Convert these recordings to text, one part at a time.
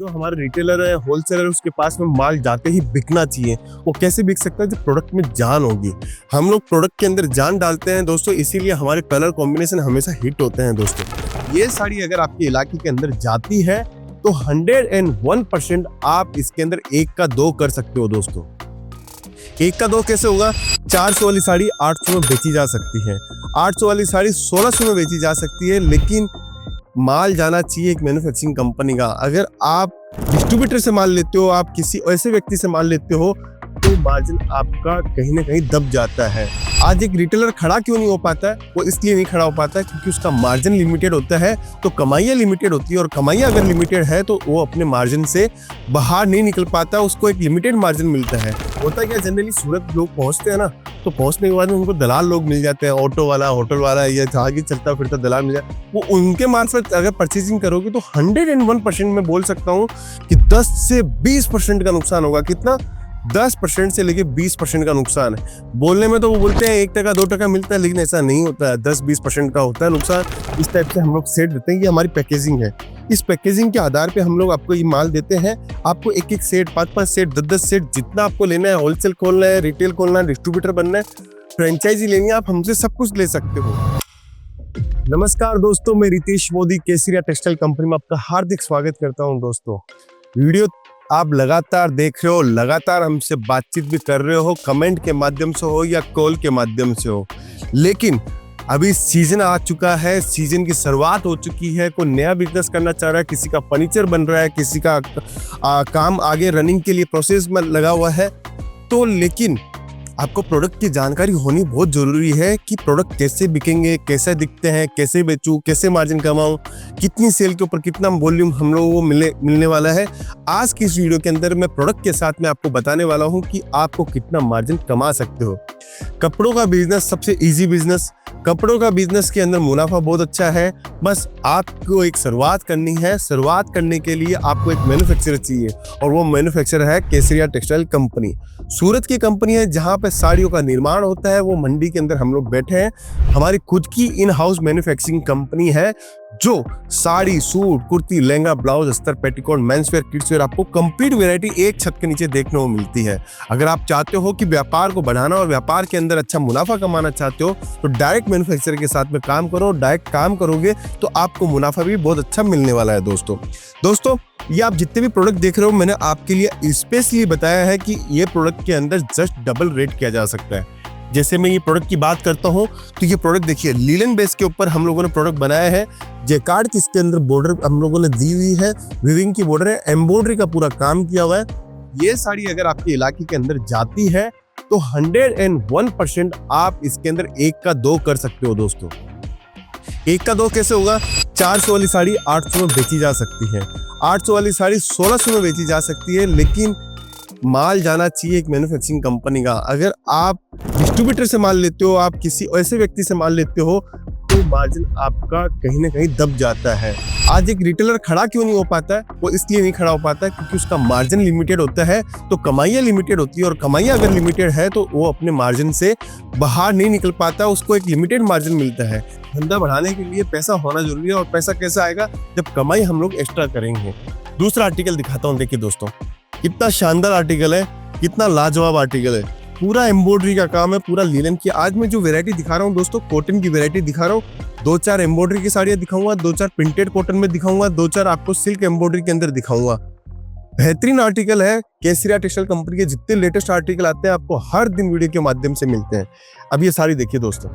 जो हमारे रिटेलर है, होलसेलर है, उसके पास में माल जाते ही बिकना चाहिए। वो कैसे बिक सकता है जब प्रोडक्ट में जान होगी। हम लोग प्रोडक्ट के अंदर जान डालते हैं दोस्तों, इसीलिए हमारे कलर कॉम्बिनेशन हमेशा हिट होते हैं दोस्तों। ये साड़ी अगर आपके इलाके के अंदर जाती है तो 101% आप इसके अंदर एक का दो कर सकते हो दोस्तों। एक का दो कैसे होगा? 400 वाली साड़ी 800 में बेची जा सकती है, 800 वाली साड़ी 1600 में बेची जा सकती है, लेकिन माल जाना चाहिए एक मैन्युफैक्चरिंग कंपनी का। अगर आप डिस्ट्रीब्यूटर से माल लेते हो, आप किसी ऐसे व्यक्ति से माल लेते हो, तो मार्जिन आपका कहीं ना कहीं दब जाता है। आज एक रिटेलर खड़ा क्यों नहीं हो पाता है? वो इसलिए नहीं खड़ा हो पाता है क्योंकि उसका मार्जिन लिमिटेड होता है, तो कमाइयाँ लिमिटेड होती है, और कमाइयाँ अगर लिमिटेड है तो वो अपने मार्जिन से बाहर नहीं निकल पाता, उसको एक लिमिटेड मार्जिन मिलता है। होता क्या, जनरली सूरत लोग पहुंचते हैं ना, तो पहुंचने के बाद में उनको दलाल लोग मिल जाते हैं, ऑटो वाला, होटल वाला, या जहाँ की चलता फिरता दलाल मिल जाए। वो उनके मार्फत अगर परचेजिंग करोगे तो 101% में बोल सकता हूँ कि 10 से 20% का नुकसान होगा। कितना? 10% से लेके 20% का नुकसान है। बोलने में तो वो बोलते हैं 1 टका 2 टका मिलता है, लेकिन ऐसा नहीं होता है, 10-20% का होता है नुकसान। इस टाइप से हम लोग सेट देते हैं कि हमारी पैकेजिंग है। इस पैकेजिंग के आधार पे हम लोग आपको ये माल देते हैं। आपको एक एक सेट, 5-5 सेट, 10-10 सेट, जितना आपको लेना है, होलसेल खोलना है, रिटेल खोलना है, डिस्ट्रीब्यूटर बनना है, फ्रेंचाइजी लेनी है, आप हमसे सब कुछ ले सकते हो। नमस्कार दोस्तों, मैं रितेश मोदी केसरिया टेक्सटाइल कंपनी में आपका हार्दिक स्वागत करता हूं। दोस्तों, वीडियो आप लगातार देख रहे हो, लगातार हमसे बातचीत भी कर रहे हो, कमेंट के माध्यम से हो या कॉल के माध्यम से हो, लेकिन अभी सीजन आ चुका है, सीजन की शुरुआत हो चुकी है। कोई नया बिजनेस करना चाह रहा है, किसी का फर्नीचर बन रहा है, किसी का काम आगे रनिंग के लिए प्रोसेस में लगा हुआ है, तो लेकिन आपको प्रोडक्ट की जानकारी होनी बहुत जरूरी है कि प्रोडक्ट कैसे बिकेंगे, कैसे दिखते हैं, कैसे बेचूं, कैसे मार्जिन कमाऊं, कितनी सेल के ऊपर कितना वॉल्यूम हम लोगों को मिलने वाला है। आज की इस वीडियो के अंदर मैं प्रोडक्ट के साथ में आपको बताने वाला हूं कि आपको कितना मार्जिन कमा सकते हो। कपड़ों का बिजनेस सबसे इजी बिजनेस, कपड़ों का बिजनेस के अंदर मुनाफा बहुत अच्छा है। बस आपको एक शुरुआत करनी है। शुरुआत करने के लिए आपको एक मैन्युफैक्चरर चाहिए, और वो मैन्युफैक्चरर है केसरिया टेक्सटाइल कंपनी। सूरत की कंपनी है जहां पे साड़ियों का निर्माण होता है। वो मंडी के अंदर हम लोग बैठे हैं। हमारी खुद की इन हाउस मैन्युफैक्चरिंग कंपनी है जो साड़ी, सूट, कुर्ती, लहंगा, ब्लाउज, अस्तर, पेटीकोट, मेंसवेयर, किड्सवेयर, आपको कंप्लीट वैरायटी एक छत के नीचे देखने को मिलती है। अगर आप चाहते हो कि व्यापार को बढ़ाना और व्यापार के अंदर अच्छा मुनाफा कमाना चाहते हो, तो डायरेक्ट मैन्युफैक्चरर के साथ में काम करो। डायरेक्ट काम करोगे तो आपको मुनाफा भी बहुत अच्छा मिलने वाला है। दोस्तों, ये आप जितने भी प्रोडक्ट देख रहे हो, मैंने आपके लिए स्पेशली बताया है कि ये प्रोडक्ट के अंदर जस्ट डबल रेट किया जा सकता है। जैसे मैं ये प्रोडक्ट की बात करता हूँ, तो ये प्रोडक्ट देखिए, लीलन बेस के ऊपर हम लोगों ने प्रोडक्ट बनाया है। जैकार्ड की इसके अंदर बॉर्डर हम लोगों ने दी हुई है, विविंग की बॉर्डर है, एम्ब्रॉयडरी का पूरा काम किया हुआ है। ये साड़ी अगर आपके इलाके के अंदर जाती है तो 101% आप इसके अंदर एक का दो कर सकते हो। दोस्तों, एक का दो कैसे होगा? 400 वाली साड़ी 800 में बेची जा सकती है, 800 वाली साड़ी 1600 में बेची जा सकती है, लेकिन माल जाना चाहिए एक मैन्युफैक्चरिंग कंपनी का। अगर आप डिस्ट्रीब्यूटर से माल लेते हो, आप किसी ऐसे व्यक्ति से माल लेते हो, तो मार्जिन आपका कहीं ना कहीं दब जाता है। आज एक रिटेलर खड़ा क्यों नहीं हो पाता है? वो इसलिए नहीं खड़ा हो पाता है क्योंकि उसका मार्जिन लिमिटेड होता है, तो कमाइयाँ लिमिटेड होती है, और कमाइयाँ अगर लिमिटेड है तो वो अपने मार्जिन से बाहर नहीं निकल पाता, उसको एक लिमिटेड मार्जिन मिलता है। धंधा बढ़ाने के लिए पैसा होना जरूरी है, और पैसा कैसे आएगा? जब कमाई हम लोग एक्स्ट्रा करेंगे। दूसरा आर्टिकल दिखाता हूँ, देखिए दोस्तों, कितना शानदार आर्टिकल है, कितना लाजवाब आर्टिकल है। पूरा एम्ब्रॉयडरी का काम है, पूरा लिनन की। आज मैं जो वैरायटी दिखा रहा हूँ दोस्तों, कॉटन की वैरायटी दिखा रहा हूँ। 2-4 एम्ब्रॉयडरी की साड़ियाँ दिखाऊंगा, 2-4 प्रिंटेड कॉटन में दिखाऊंगा, 2-4 आपको सिल्क एम्ब्रॉयडरी के अंदर दिखाऊंगा। बेहतरीन आर्टिकल है। केसरिया टेक्सटाइल कंपनी के जितने लेटेस्ट आर्टिकल आते हैं आपको हर दिन वीडियो के माध्यम से मिलते हैं। अब ये साड़ी देखिए दोस्तों,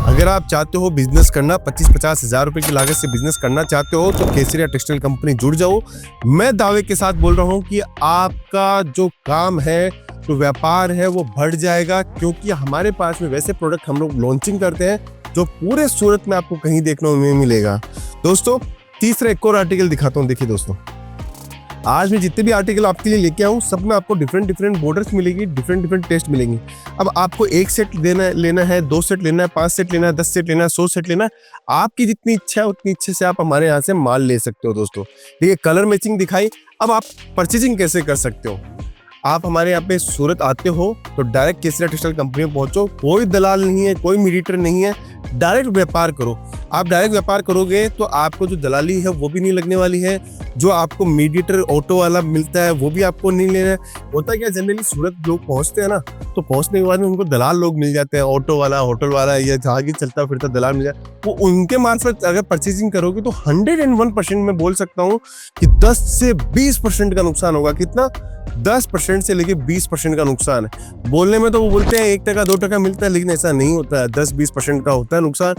अगर आप चाहते हो बिजनेस करना, 25-50 हज़ार रुपए की लागत से बिजनेस करना चाहते हो, तो केसरिया टेक्सटाइल कंपनी जुड़ जाओ। मैं दावे के साथ बोल रहा हूँ कि आपका जो काम है, जो व्यापार है, वो बढ़ जाएगा, क्योंकि हमारे पास में वैसे प्रोडक्ट हम लोग लॉन्चिंग करते हैं जो पूरे सूरत में आपको कहीं देखने को नहीं मिलेगा। दोस्तों, तीसरा एक और आर्टिकल दिखाता हूँ। देखिए दोस्तों, आज मैं जितने भी आर्टिकल आपके लिए लेके आऊँ, सब में आपको डिफरेंट बॉर्डर्स मिलेगी, डिफरेंट टेस्ट मिलेंगी। अब आपको एक सेट लेना है, 2 सेट लेना है, 5 सेट लेना है, 10 सेट लेना है, 100 सेट लेना है, आपकी जितनी इच्छा है उतनी इच्छे से आप हमारे यहाँ से माल ले सकते हो। दोस्तों, देखिए कलर मैचिंग दिखाई। अब आप परचेजिंग कैसे कर सकते हो? आप हमारे यहाँ पे सूरत आते हो तो डायरेक्ट केसरिया टेक्सटाइल कंपनी में पहुंचो। कोई दलाल नहीं है, कोई मीडिएटर नहीं है, डायरेक्ट व्यापार करो। आप डायरेक्ट व्यापार करोगे तो आपको जो दलाली है वो भी नहीं लगने वाली है, जो आपको मीडिएटर ऑटो वाला मिलता है वो भी आपको नहीं लेना है। होता क्या जनरली सूरत लोग पहुंचते हैं ना, तो पहुंचने के बाद में उनको दलाल लोग मिल जाते हैं, ऑटो वाला, होटल वाला या जहाँ की चलता फिरता दलाल मिल जाए, वो उनके मार्फत अगर परचेजिंग करोगे तो 101% मैं बोल सकता हूँ कि 10 से 20% का नुकसान होगा। कितना? 10% से लेके 20% का नुकसान है। बोलने में तो वो बोलते हैं 1% 2% मिलता है, लेकिन ऐसा नहीं होता है, 10-20% का होता है नुकसान।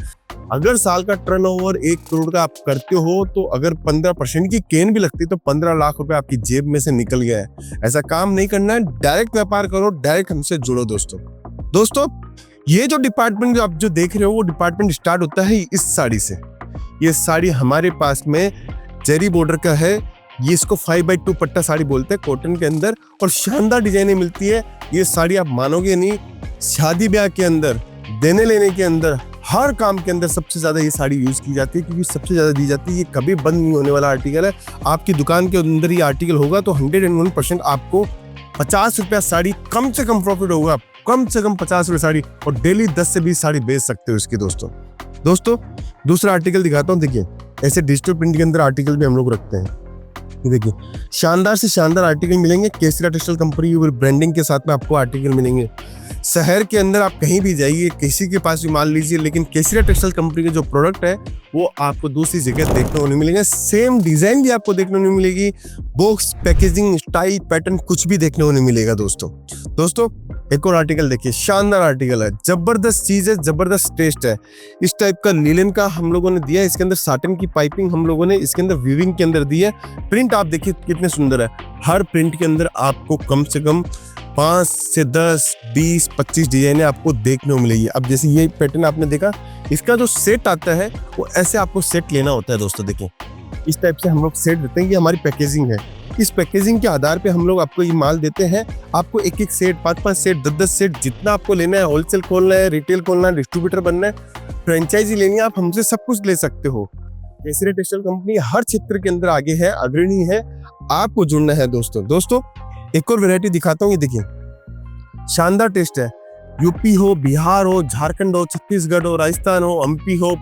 अगर साल का टर्नओवर 1 करोड़ का आप करते हो तो अगर 15% की केन भी लगती है तो 15 लाख रुपए आपकी जेब में से निकल गया है। ऐसा काम नहीं करना है, डायरेक्ट व्यापार करो, डायरेक्ट हमसे जुड़ो दोस्तों। ये जो डिपार्टमेंट जो आप जो देख रहे हो वो डिपार्टमेंट स्टार्ट होता है इस साड़ी से। ये साड़ी हमारे पास में जेरी बॉर्डर का है, ये इसको 5x2 पट्टा साड़ी बोलते हैं कॉटन के अंदर, और शानदार डिजाइनें मिलती है। ये साड़ी आप मानोगे नहीं, शादी ब्याह के अंदर, देने लेने के अंदर, हर काम के अंदर सबसे ज्यादा ये साड़ी यूज की जाती है, क्योंकि सबसे ज्यादा दी जाती है। ये कभी बंद नहीं होने वाला आर्टिकल है। आपकी दुकान के अंदर ये आर्टिकल होगा तो 101% आपको 50 रुपया साड़ी कम से कम प्रॉफिट होगा, कम से कम 50 रुपये साड़ी, और डेली 10 से 20 साड़ी बेच सकते हो इसकी दोस्तों। दूसरा आर्टिकल दिखाता हूँ। देखिए, ऐसे डिजिटल प्रिंट के अंदर आर्टिकल भी हम लोग रखते हैं। देखिए, शानदार से शानदार आर्टिकल मिलेंगे। केसरिया टेक्सटाइल कंपनी ब्रांडिंग के साथ में आपको आर्टिकल मिलेंगे। शहर के अंदर आप कहीं भी जाइए, किसी के पास भी मान लीजिए, लेकिन केसरिया टेक्सटाइल कंपनी के जो प्रोडक्ट है वो आपको दूसरी जगह देखने को नहीं मिलेंगे। सेम डिजाइन भी आपको देखने को नहीं मिलेगी, बॉक्स, पैकेजिंग, स्टाइल, पैटर्न कुछ भी देखने को नहीं मिलेगा दोस्तों। एक और आर्टिकल देखिए, शानदार आर्टिकल है, जबरदस्त चीज है, जबरदस्त टेस्ट है। इस टाइप का लिनन का हम लोगों ने दिया है, इसके अंदर साटन की पाइपिंग हम लोगों ने इसके अंदर वीविंग के अंदर दी है। प्रिंट आप देखिए कितने सुंदर है। हर प्रिंट के अंदर आपको कम से कम 5 से 10, 20, 25 डिजाइने आपको देखने को मिलेगी। अब जैसे ये पैटर्न आपने देखा, इसका जो सेट आता है वो ऐसे आपको सेट लेना होता है दोस्तों। देखिए, इस टाइप से हम लोग सेट देते हैं। ये हमारी पैकेजिंग है। इस पैकेजिंग के आधार पे हम लोग आपको ये माल देते हैं। आपको एक सेट, 5 सेट, 10 सेट, जितना आपको लेना है, होलसेल खोलना है, रिटेल खोलना है, डिस्ट्रीब्यूटर बनना है, फ्रेंचाइजी लेनी है, आप हमसे सब कुछ ले सकते हो। केसरिया टेक्सटाइल कंपनी हर क्षेत्र के अंदर आगे है, अग्रणी है। आपको जुड़ना है दोस्तों। एक और वैरायटी दिखाता हूँ। ये देखिए, शानदार टेस्ट है। यूपी हो, बिहार हो, झारखंड हो, छत्तीसगढ़ हो, राजस्थान हो, एमपी हो,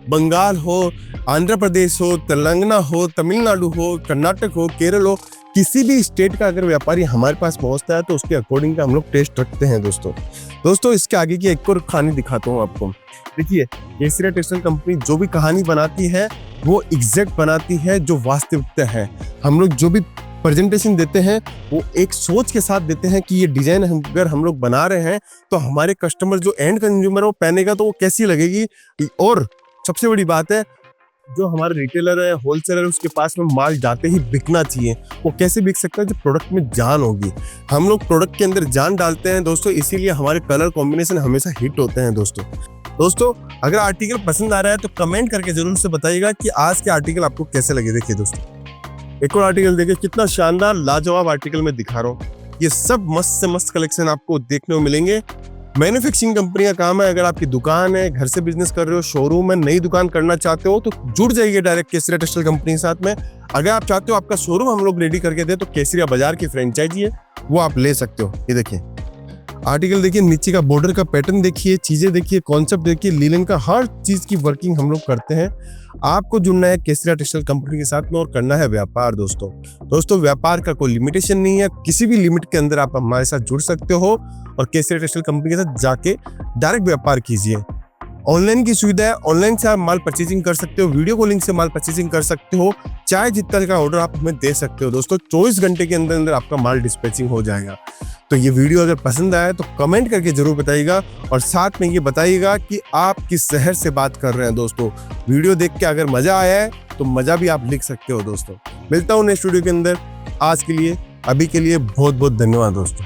बंगाल हो, आंध्र प्रदेश हो, तेलंगाना हो, तमिलनाडु हो, कर्नाटक हो, केरल हो, किसी भी स्टेट का अगर व्यापारी हमारे पास पहुंचता है तो उसके अकॉर्डिंग का हम लोग टेस्ट रखते हैं दोस्तों। इसके आगे की एक और कहानी दिखाता हूँ आपको। देखिए, केसरिया टेक्सटाइल कंपनी जो भी कहानी बनाती है वो एग्जैक्ट बनाती है, जो वास्तविकता है। हम लोग जो भी प्रेजेंटेशन देते हैं वो एक सोच के साथ देते हैं कि ये डिजाइन अगर हम लोग बना रहे हैं तो हमारे कस्टमर जो एंड कंज्यूमर वो पहनेगा तो वो कैसी लगेगी। और सबसे बड़ी बात है, जो हमारे रिटेलर है, होलसेलर है, उसके पास में माल जाते ही बिकना चाहिए। वो कैसे बिक सकता है? जब प्रोडक्ट में जान होगी। हम लोग प्रोडक्ट के अंदर जान डालते हैं दोस्तों, इसीलिए हमारे कलर कॉम्बिनेशन हमेशा हिट होते हैं दोस्तों। अगर आर्टिकल पसंद आ रहा है तो कमेंट करके जरूर से बताइएगा कि आज के आर्टिकल आपको कैसे लगे। देखिए दोस्तों, एक और आर्टिकल देखिए, कितना शानदार लाजवाब आर्टिकल मैं दिखा रहा हूँ। ये सब मस्त से मस्त कलेक्शन आपको देखने को मिलेंगे। मैन्युफैक्चरिंग कंपनी का काम है। अगर आपकी दुकान है, घर से बिजनेस कर रहे हो, शोरूम है, नई दुकान करना चाहते हो तो जुड़ जाइए डायरेक्ट केसरिया टेक्सटाइल कंपनी के साथ में। अगर आप चाहते हो आपका शोरूम हम लोग रेडी करके दे तो केसरिया बाजार की फ्रेंचाइजी है, वो आप ले सकते हो। ये देखिए आर्टिकल, देखिए नीचे का बॉर्डर का पैटर्न देखिए, चीजें देखिए, कॉन्सेप्ट देखिए, लिनन का हर चीज की वर्किंग हम लोग करते हैं। आपको जुड़ना है केसरिया टेक्सटाइल कंपनी के साथ में और करना है व्यापार दोस्तों। व्यापार का कोई लिमिटेशन नहीं है, किसी भी लिमिट के अंदर आप हमारे साथ जुड़ सकते हो और केसरिया टेक्सटाइल कंपनी के साथ जाके डायरेक्ट व्यापार कीजिए। ऑनलाइन की सुविधा है, ऑनलाइन से आप माल परचेजिंग कर सकते हो, वीडियो कॉलिंग से माल परचेजिंग कर सकते हो, चाहे जितना का ऑर्डर आप हमें दे सकते हो दोस्तों। 24 घंटे के अंदर अंदर आपका माल डिस्पैचिंग हो जाएगा। तो ये वीडियो अगर पसंद आया तो कमेंट करके जरूर बताइएगा और साथ में ये बताइएगा कि आप किस शहर से बात कर रहे हैं दोस्तों। वीडियो देख के अगर मजा आया है तो मजा भी आप लिख सकते हो दोस्तों। मिलता हूँ नेक्स्ट वीडियो के अंदर। आज के लिए, अभी के लिए बहुत बहुत धन्यवाद दोस्तों।